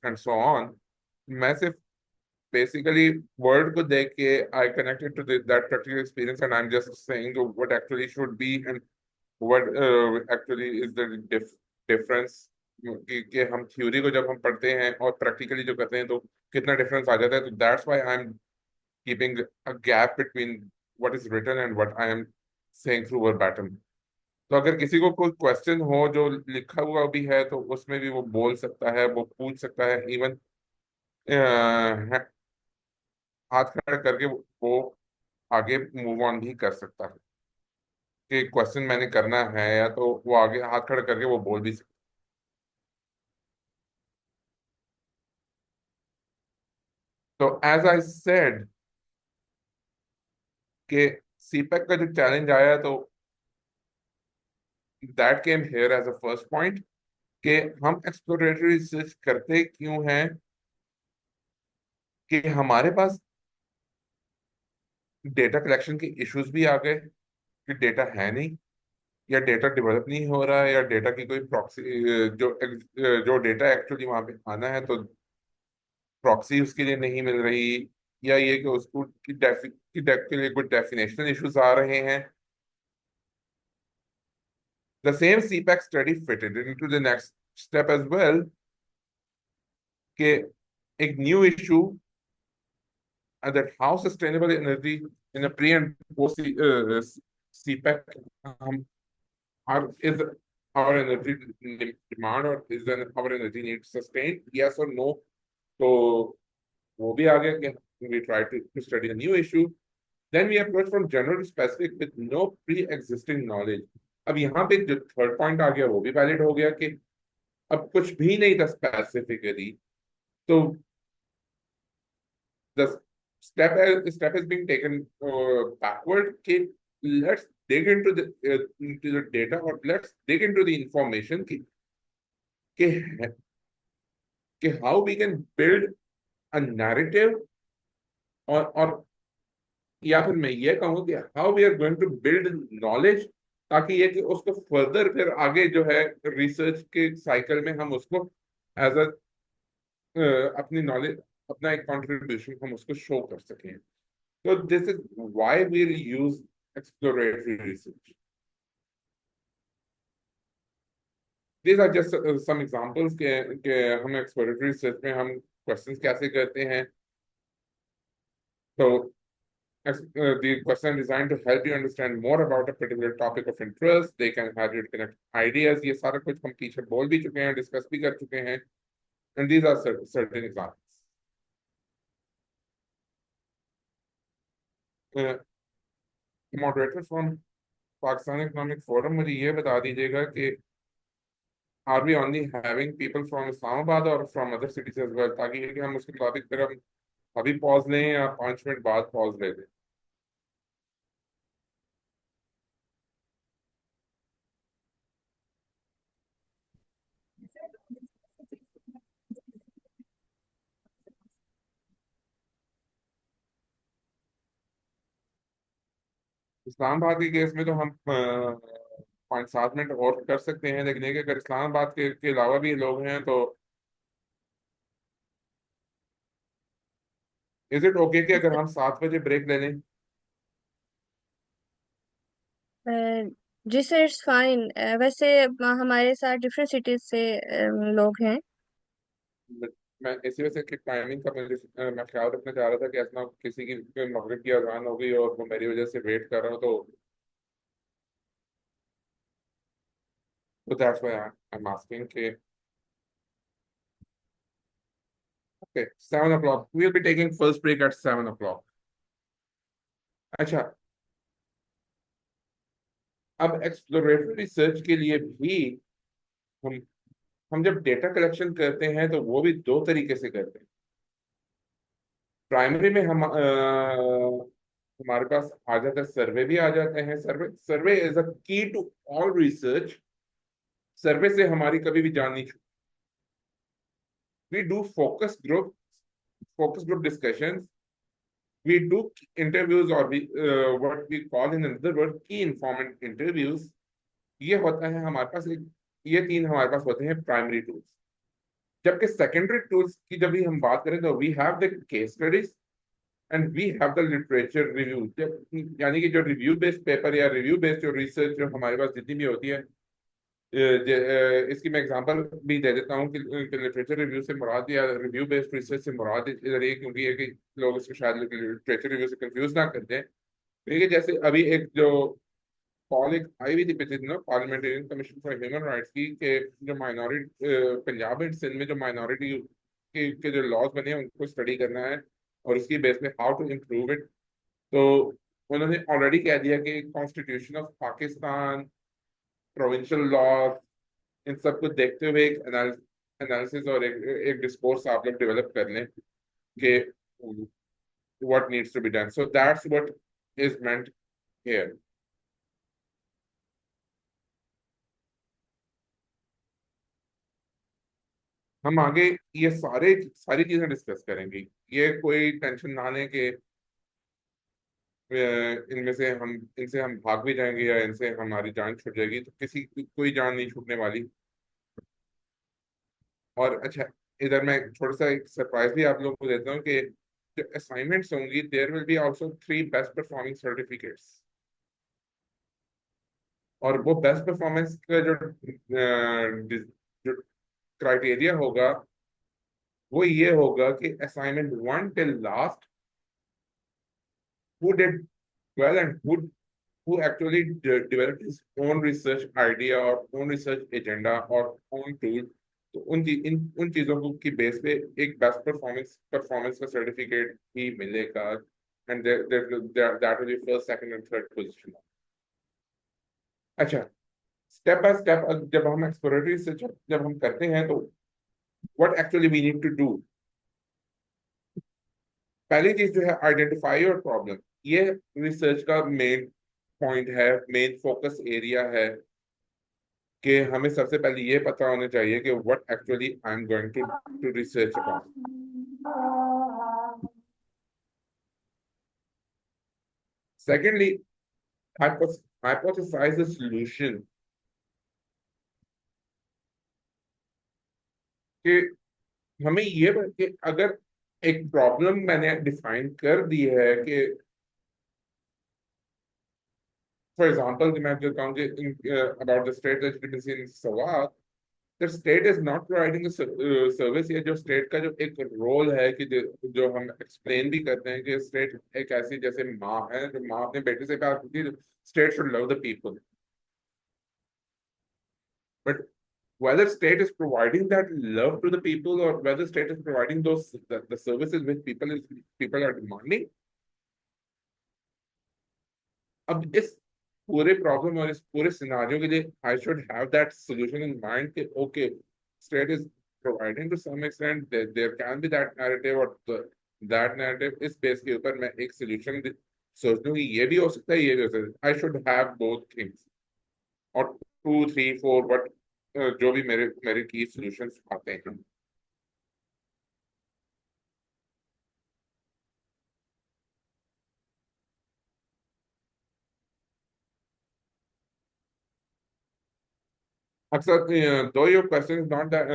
and so on। मैं सिर्फ basically वर्ड को देख के I connected to that practical experience, and I'm just saying what actually should be and what actually is the difference, कि हम theory को जब हम पढ़ते हैं और प्रैक्टिकली जो करते हैं तो कितना डिफरेंस आ जाता है। तो that's why I am keeping a gap between what is written and what I am saying through verbatim. तो अगर किसी को कोई क्वेश्चन हो जो लिखा हुआ भी है तो उसमें भी वो बोल सकता है, वो पूछ सकता है, इवन हाथ खड़ा करके वो आगे मूव ऑन भी कर सकता है कि क्वेश्चन मैंने करना है, या तो वो आगे हाथ खड़ा करके वो बोल भी सकता है। तो एज आई सेड कि सीपेक का जो चैलेंज आया, तो that came here as a first point कि हम एक्सप्लोरेटरी रिसर्च करते क्यों हैं, कि हमारे पास डेटा कलेक्शन के इश्यूज भी आ गए कि डेटा है नहीं, या डेटा डेवलप नहीं हो रहा है, या डेटा की कोई प्रॉक्सी जो डेटा एक्चुअली वहां पे आना है तो प्रॉक्सी उसके लिए नहीं मिल रही, या ये कि उसको के लिए कुछ डेफिनेशनल इश्यूज आ रहे हैं। The same CPAC study fitted into the next step as well, कि एक new issue, that how sustainable energy in a pre and post CPEC हम are is our energy demand or is our energy need sustained? Yes or no? तो वो भी आ गया कि we try to study a new issue. Then we approach from general to specific with no pre-existing knowledge. अब यहाँ पे जो third point आ गया वो भी वैलिड हो गया कि अब कुछ भी नहीं था स्पेसिफिकली, तो the step is being taken backward कि let's dig into the data or let's dig into the information कि how we can build a narrative और या फिर मैं ये कहूँ कि how we are going to build knowledge, ताकि ये कि उसको फर्दर फिर आगे जो है रिसर्च के साइकिल में हम उसको एज अ अपनी नॉलेज, अपना एक कंट्रीब्यूशन हम उसको शो कर सकें. तो this is why we use exploratory research. These are just some examples के हम एक्सप्लोरेटरी रिसर्च में हम क्वेश्चंस कैसे करते हैं. तो the question designed to help you understand more about a particular topic of interest. They can help you to connect ideas. ये सारा कुछ हम पीछे बोल भी चुके हैं, डिस्कस भी कर चुके हैं. And these are certain examples. Moderator from Pakistan Economic Forum, मुझे ये बता दीजिएगा कि are we only having people from Islamabad or from other cities as well, ताकि ये कि हम उसके मुताबिक फिर हम अभी पॉज लें या 5 मिनट बाद पॉज ले लें. इस्लामाबाद के केस में तो हम 5-7 मिनट और कर सकते हैं, लेकिन ये कि अगर इस्लामाबाद के अलावा भी लोग हैं तो इज इट ओके कि अगर हम 7 बजे ब्रेक ले लें? जी सर, इट्स फाइन. वैसे हमारे साथ डिफरेंट सिटीज से लोग हैं. मैं इसी वजह से कि टाइमिंग का मैं ख्याल रखना चाह रहा था कि ऐसा किसी की मगरिब की अजान हो गई और वो मेरी वजह से वेट कर रहा हूँ, तो that's why I am asking कि okay 7 o'clock we will be taking first break at 7 o'clock. अच्छा, अब एक्सप्लोरेटरी रिसर्च के लिए भी हम हम जब डेटा कलेक्शन करते हैं तो वो भी 2 तरीके से करते हैं. प्राइमरी में हम हमारे पास आ जाता है सर्वे भी आ जाते हैं. सर्वे इज अ की टू ऑल रिसर्च. सर्वे से हमारी कभी भी जान नहीं छूटती. We do focus group discussions. We do interviews or what we call in another word key informant interviews. ये होता है हमारे पास ये 3 हमारे पास होते हैं प्राइमरी टूल्स. जबकि सेकेंडरी टूल्स की जब भी हम बात करें तो we have the case studies and we have the literature review. यानी कि जो रिव्यू बेस्ड पेपर या रिव्यू बेस्ड जो रिसर्च जो हमारे पास जितनी भी होती है, इसकी मैं एग्जांपल भी दे देता हूँ कि लिटरेचर रिव्यू से मुराद या रिव्यू बेस्ड रिसर्च से मुराद इधर ये, क्योंकि ये कि लोग इसको शायद लिटरेचर रिव्यू से कंफ्यूज ना करते हैं. देखिए जैसे अभी एक जो कॉल एक आई हुई थी पिछले दिनों parliamentarian commission for human rights की, कि जो माइनॉरिटी पंजाब एंड सिंध में जो माइनॉरिटी के जो लॉज बने हैं उनको स्टडी करना है और उसकी बेस पे हाउ टू इम्प्रूव इट. तो उन्होंने ऑलरेडी कह दिया कि constitution of Pakistan, provincial law, इन सब को देखते हुए एक एनालिसिस और एक डिस्कोर्स आप लोग डेवलप कर लें कि what needs to be done. So that's what is meant here. हम आगे ये सारी चीजें डिस्कस करेंगे. ये कोई टेंशन ना लें कि इनसे हम भाग भी जाएंगे या इनसे हमारी जान छूट जाएगी. तो कोई जान नहीं छूटने वाली. और अच्छा, इधर मैं थोड़ा सा एक सरप्राइज भी आप लोगों को देता हूँ कि जो असाइनमेंट्स होंगी there will be also 3 best performing certificates. और वो बेस्ट परफॉर्मेंस का जो क्राइटेरिया होगा वो ये होगा कि assignment 1 till last, who did well and who who actually developed his own research idea or own research agenda or own tool, तो उन चीजों को की बेस पे एक बेस्ट परफॉर्मेंस का सर्टिफिकेट ही मिलेगा, and that will be first, second and third position. अच्छा, स्टेप बाय स्टेप जब हम एक्सप्लोरेटरी रिसर्च जब हम करते हैं तो what actually we need to do. पहली चीज जो है, आइडेंटिफाई योर प्रॉब्लम। ये रिसर्च का मेन पॉइंट है, मेन फोकस एरिया है कि हमें सबसे पहले ये पता होना चाहिए कि what actually I am going to research about. Secondly, hypothesize the solution, कि हमें ये कि अगर एक प्रॉब्लम मैंने डिफाइन कर दी है कि फॉर एग्जांपल मैं जो कहूँ कि about the state education in Swat, the state is not providing service. ये जो स्टेट का जो एक रोल है कि जो हम एक्सप्लेन भी करते हैं कि स्टेट एक ऐसी जैसे माँ है, जो माँ अपने बेटे से प्यार करती है, state should love the people, but whether state is providing that love to the people or whether state is providing the services which people are demanding, अब इस पूरे प्रॉब्लम और इस पूरे सिनारियो के लिए I should have that solution in mind कि okay, state is providing to some extent, there can be that narrative or that narrative, इस बेस के ऊपर मैं एक solution सोच लूँ कि ये भी हो सकता है, ये भी हो सकता है। I should have both things और 2, 3, 4 बट जो भी मेरे की सॉल्यूशंस आते हैं। अक्सर though your question is not that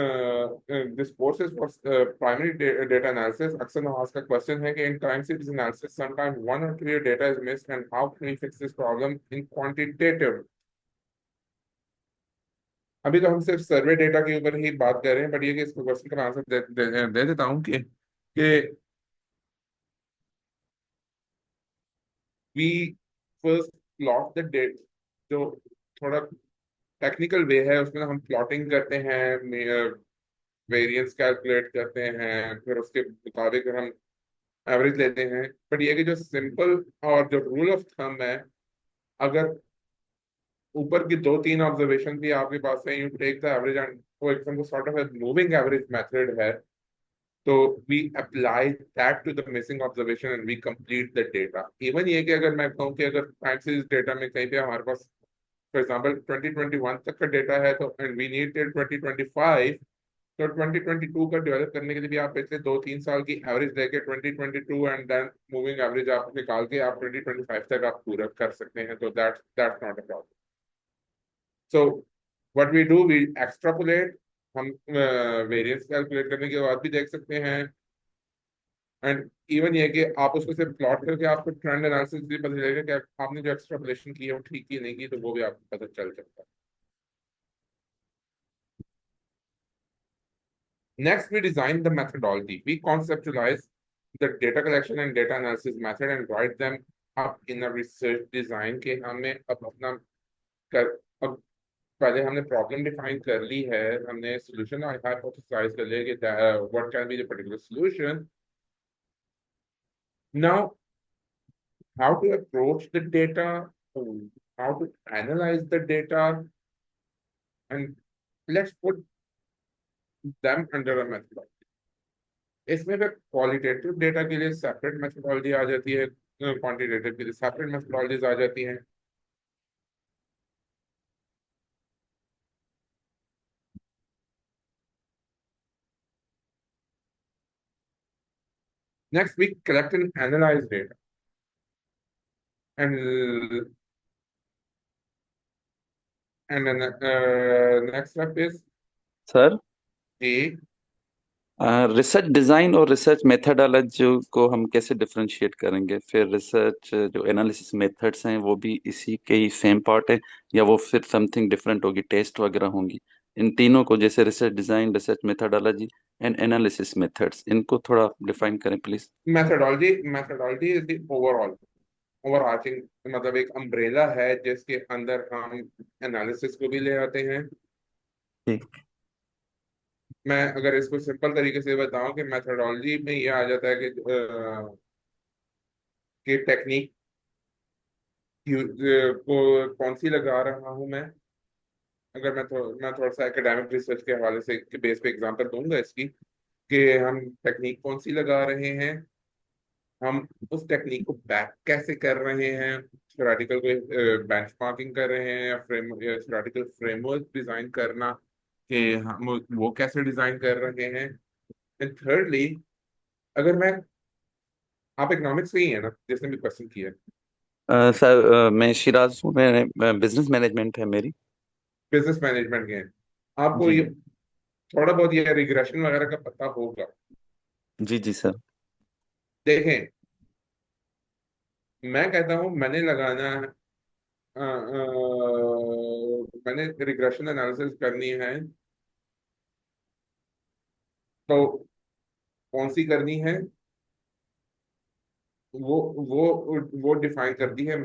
this course is for primary data analysis, अक्सर नवाज का क्वेश्चन है कि in time series analysis sometimes one or two data is missed and how can we fix this problem in quantitative। अभी तो हम सिर्फ survey data के ऊपर ही बात कर रहे हैं, बट ये कि इसको क्वेश्चन का आंसर दे देता हूँ कि we first plot the data, जो थोड़ा टेक्निकल वे है उसमें हम प्लॉटिंग करते हैं, वेरिएंस कैलकुलेट करते हैं, फिर उसके मुताबिक हम एवरेज लेते हैं। बट ये कि जो सिंपल और जो रूल ऑफ थंब है, अगर ऊपर की 2-3 ऑब्जर्वेशन भी आपके पास है, you take the average and for example sort of moving average method है, तो we apply that to the missing observation and we complete the data. Even ये कि अगर मैं कहूँ कि अगर टाइम सीरीज डेटा में कहीं पे हमारे पास फॉर एग्जांपल 2021 तक का डेटा है, तो एंड वी नीड टिल 2025, तो 2022 का डेवलप करने के लिए भी आप पिछले 2-3 साल की एवरेज लेके 2022 एंड देन मूविंग एवरेज आप निकाल के आप 2025 तक आप पूरा कर सकते हैं। तो that's not a problem. So what we do, we extrapolate, हम वेरिएंस कैलकुलेट करने के बाद भी देख सकते हैं, एंड इवन ये कि आप उसको सिर्फ प्लॉट करके आपको ट्रेंड एनालिसिस भी पता चलेगा कि आपने जो एक्सट्रापोलेशन की है वो ठीक की नहीं की, तो वो भी आपको पता चल सकता है। Next, we design the methodology. We conceptualize the data collection and data analysis method and write them up in a research design के हमें अब अपना अब पहले हमने प्रॉब्लम डिफाइन कर ली है, हमने सॉल्यूशन हाइपोथेसाइज कर लिया कि what can be the particular solution. Now, how to approach the data, how to analyze the data, and let's put them under a methodology. इसमें फिर क्वालिटेटिव डेटा के लिए सेपरेट मेथोडोलॉजी आ जाती है, क्वांटिटेटिव के लिए सेपरेट मेथोडोलॉजीज आ जाती हैं। Next, we collect and analyze data, and then next step is sir, a research design और रिसर्च मेथडोलॉजी को हम कैसे डिफरेंशिएट करेंगे? फिर रिसर्च जो एनालिसिस मेथड्स हैं वो भी इसी के ही सेम पार्ट है या वो फिर समथिंग डिफरेंट होगी, टेस्ट वगैरह होंगी? इन तीनों को जैसे research design, research methodology and analysis methods, इनको थोड़ा डिफाइन करें please. methodology is the overall. Overarching मतलब एक अम्ब्रेला है जिसके अंदर हम एनालिसिस को भी ले आते हैं। ठीक। मैं अगर इसको सिंपल तरीके से बताऊं कि मेथोडोलॉजी में ये आ जाता है कि टेक्निक को कौन सी लगा रहा हूं मैं। अगर मैं थोड़ा सा एकेडमिक रिसर्च के हवाले से के बेस पे एग्जांपल दूंगा इसकी, कि हम टेक्निक कौन सी लगा रहे हैं, हम उस टेक्निक को बैक कैसे कर रहे हैं, थ्योरेटिकल को बेंचमार्किंग कर रहे हैं, या थ्योरेटिकल फ्रेमवर्क डिजाइन करना कि हम वो कैसे डिजाइन कर रहे हैं। एंड थर्डली, अगर मैं, आप इकोनॉमिक्स से ही है ना जिसने भी क्वेश्चन किया है? सर मैं शिराज हूँ, मैं बिजनेस मैनेजमेंट है मेरी। बिजनेस मैनेजमेंट के हैं आपको, जी ये थोड़ा बहुत ये रिग्रेशन वगैरह का पता होगा। जी जी सर। देखें, मैं कहता हूँ मैंने लगाना है, मैंने रिग्रेशन एनालिसिस करनी है तो कौन सी करनी है, वो वो डिफाइन करती है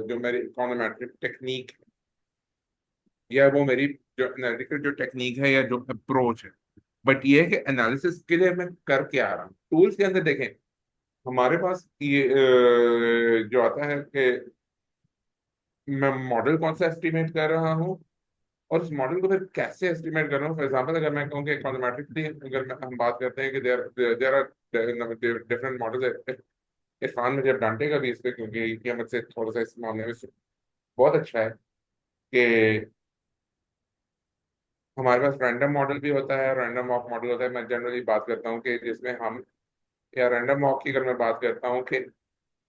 जो मेरी इकोनोमेट्रिक टेक्निक, या वो मेरी जो एनालिटिकल जो टेक्निक है या जो अप्रोच है। बट ये है कि एनालिसिस के लिए मैं कर क्या आ रहा हूँ। टूल्स के अंदर देखें, हमारे पास ये जो आता है कि मैं मॉडल कौन सा एस्टिमेट कर रहा हूँ, और उस मॉडल को फिर कैसे एस्टिमेट कर रहा हूँ। फॉर एग्जांपल, अगर मैं कहूँ कि इकोनोमेट्रिकली अगर हम बात करते हैं कि there are different models. Irfan मुझे अब डांटेगा भी इस पे, क्योंकि ये मुझसे थोड़ा सा इस मामले में बहुत अच्छा है कि हमारे पास रैंडम मॉडल भी होता है, रैंडम वॉक मॉडल होता है। मैं जनरली बात करता हूँ कि जिसमें हम, या रैंडम वॉक की अगर मैं बात करता हूँ कि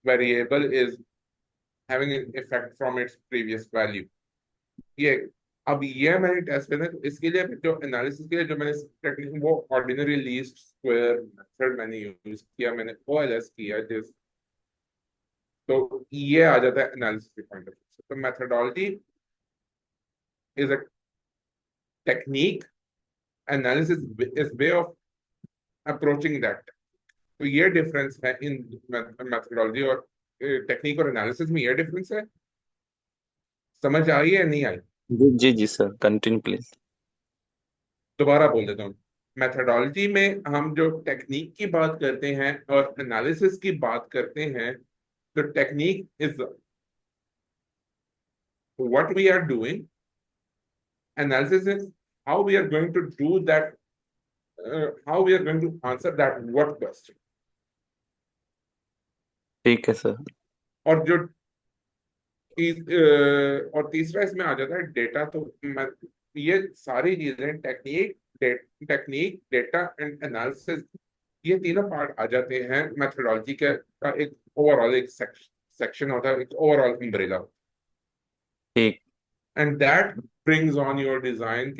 variable is having an effect from its previous value. ये, अब ये मैंने टेस्ट करना है, तो इसके लिए जो एनालिसिस के लिए जो मैंने टेक्निक, वो ऑर्डिनरी लीस्ट स्क्वायर मेथड मैंने यूज किया, मैंने ओएलएस किया जिस, तो ये आ जाता है एनालिसिस के पॉइंट ऑफ व्यू से। तो methodology is a technique, analysis is way of approaching that. तो ये डिफरेंस है इन मेथोडोलॉजी और टेक्निक और एनालिसिस में, ये डिफरेंस है। समझ आई है नहीं आई? जी जी सर, कंटिन्यू प्लीज। दोबारा बोल देता हूँ। मेथोडोलॉजी में हम जो टेक्निक की बात करते हैं और एनालिसिस की बात करते हैं, तो technique is what we are doing, analysis is how we are going to do that, how we are going to answer that what question. ठीक है सर। और जो और तीसरा इसमें आ जाता है डेटा। तो ये सारी चीजें टेक्निक, डेटा एंड एनालिसिस, ये तीनों पार्ट आ जाते हैं मेथोडोलॉजी का एक ओवरऑल एक सेक्शन होता है, एक ओवरऑल अम्ब्रेला। ठीक। And that brings on your design.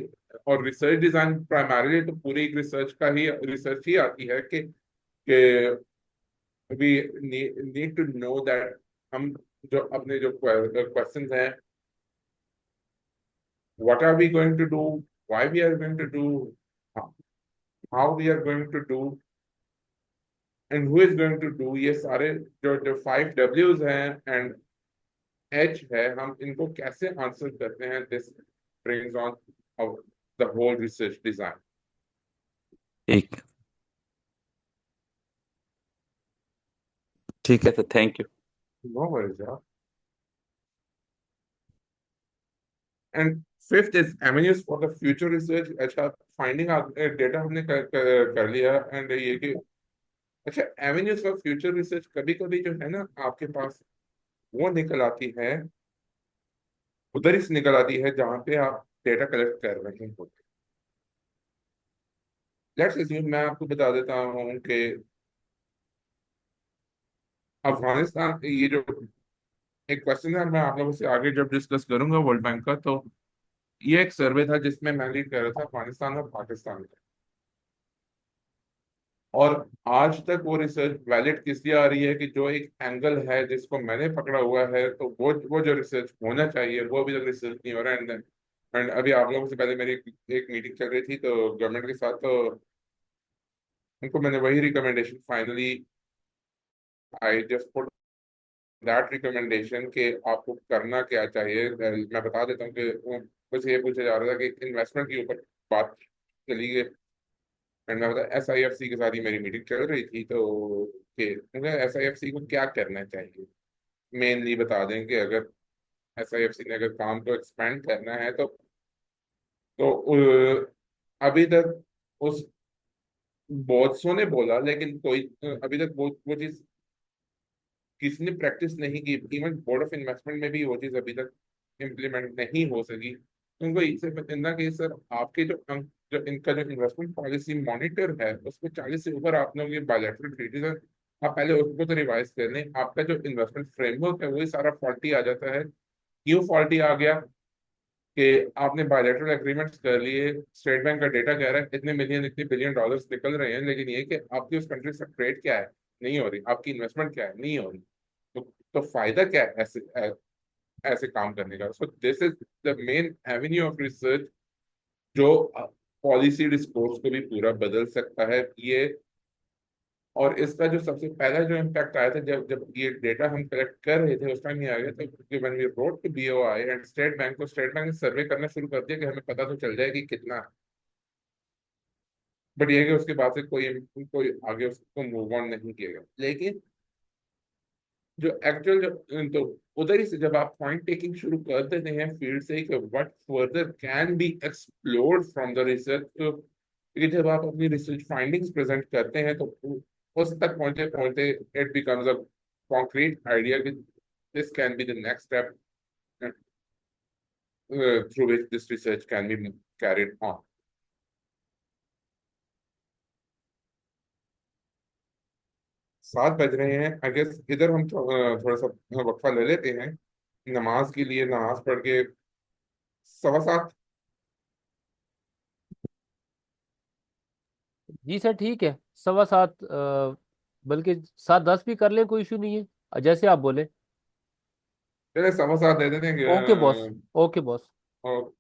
और रिसर्च डिजाइन प्राइमरीली तो पूरी एक रिसर्च ही आती है कि we need to know that हम जो अपने जो क्वेश्चंस हैं, what are we going to do, why we are going to do, how we are going to do, and who is going to do, ये सारे जो जो 5 W's हैं एंड H है, हम इनको कैसे आंसर करते हैं। This brings on the whole research design. ठीक। ठीक है sir, thank you. No worries, यार। And fifth is avenues for the future research. अच्छा, फाइंडिंग डेटा हमने कर लिया, एंड ये कि अच्छा, एवेन्यूज फॉर फ्यूचर रिसर्च कभी कभी जो है ना आपके पास, वो निकल आती है, उधर ही से निकल आती है जहां पे आप डेटा कलेक्ट कर रहे होते। लेट्स अज्यूम, मैं आपको बता देता हूँ कि अफगानिस्तान, ये जो एक क्वेश्चन है, मैं आप लोगों से आगे जब डिस्कस करूंगा वर्ल्ड बैंक का, तो ये एक सर्वे था जिसमें मैं लीड कर रहा था अफगानिस्तान और पाकिस्तान का। और आज तक वो रिसर्च वैलिड किस लिए आ रही है कि जो एक एंगल है जिसको मैंने पकड़ा हुआ है, तो वो जो रिसर्च होना चाहिए वो अभी तक रिसर्च नहीं हो रहा है। एंड अभी आप लोगों से पहले मेरी एक मीटिंग चल रही थी तो गवर्नमेंट के साथ, तो उनको मैंने वही recommendation finally I just put that recommendation के आपको करना क्या चाहिए। मैं बता देता हूँ कि कुछ ये पूछा जा रहा था कि इन्वेस्टमेंट के ऊपर बात चली गई, एंड मैं बता SIFC के साथ ही मेरी मीटिंग चल रही थी, तो कि SIFC को क्या करना चाहिए मेनली बता दें कि अगर SIFC ने अगर काम को एक्सपेंड करना है तो अभी तक उस बॉसों ने बोला, लेकिन कोई अभी तक वो चीज किसी ने प्रैक्टिस नहीं की। इवन बोर्ड ऑफ इन्वेस्टमेंट में भी वो चीज अभी तक इम्प्लीमेंट नहीं हो सकी। उनको इससे कहना कि सर आपके जो इनका जो इन्वेस्टमेंट पॉलिसी मॉनिटर है उसको 40 से ऊपर आप लोग ये बायलैटरल ट्रीटीज है, आप पहले उसको तो रिवाइज कर लें। आपका जो इन्वेस्टमेंट फ्रेमवर्क है वही सारा फॉल्टी आ जाता है। क्यों फॉल्टी आ गया कि आपने बायलैटरल एग्रीमेंट्स कर लिए, स्टेट बैंक का डेटा कह रहा है इतने मिलियन इतने बिलियन डॉलर्स निकल रहे हैं, लेकिन ये कि आपकी उस कंट्री से ट्रेड क्या है, नहीं हो रही, आपकी इन्वेस्टमेंट क्या है, नहीं हो रही। तो फायदा क्या है ऐसे काम करने का। So this is the main Avenue of research जो पॉलिसी डिस्कोर्स को भी पूरा बदल सकता है ये। और इसका जो सबसे पहला जो इम्पैक्ट आया था जब जब ये डेटा हम कलेक्ट कर रहे थे उस टाइम ये आ गया था when we wrote to BOI and state bank, को स्टेट बैंक ने सर्वे करना शुरू कर दिया कि हमें पता तो चल जाए कि कितना है। बट ये कि उसके बाद से कोई आगे उसको मूव ऑन नहीं किया गया। लेकिन जो एक्चुअल जो तो उधर ही से जब आप पॉइंट टेकिंग शुरू कर देते हैं फील्ड से कि what further can be explored from the research, तो क्योंकि जब आप अपनी रिसर्च फाइंडिंग्स प्रेजेंट करते हैं तो उस तक पहुंचते पहुंचते it becomes a concrete idea कि this can be the next step through which this research can be carried on. 7 बज रहे हैं, आई गेस इधर हम थोड़ा सा वक्फा ले लेते हैं नमाज के लिए। नमाज पढ़ के 7:15। जी सर ठीक है, 7:15 बल्कि 7:10 भी कर लें, कोई इशू नहीं है, जैसे आप बोले। चले 7:15 दे देते ओके बॉस, हैं। Okay boss. और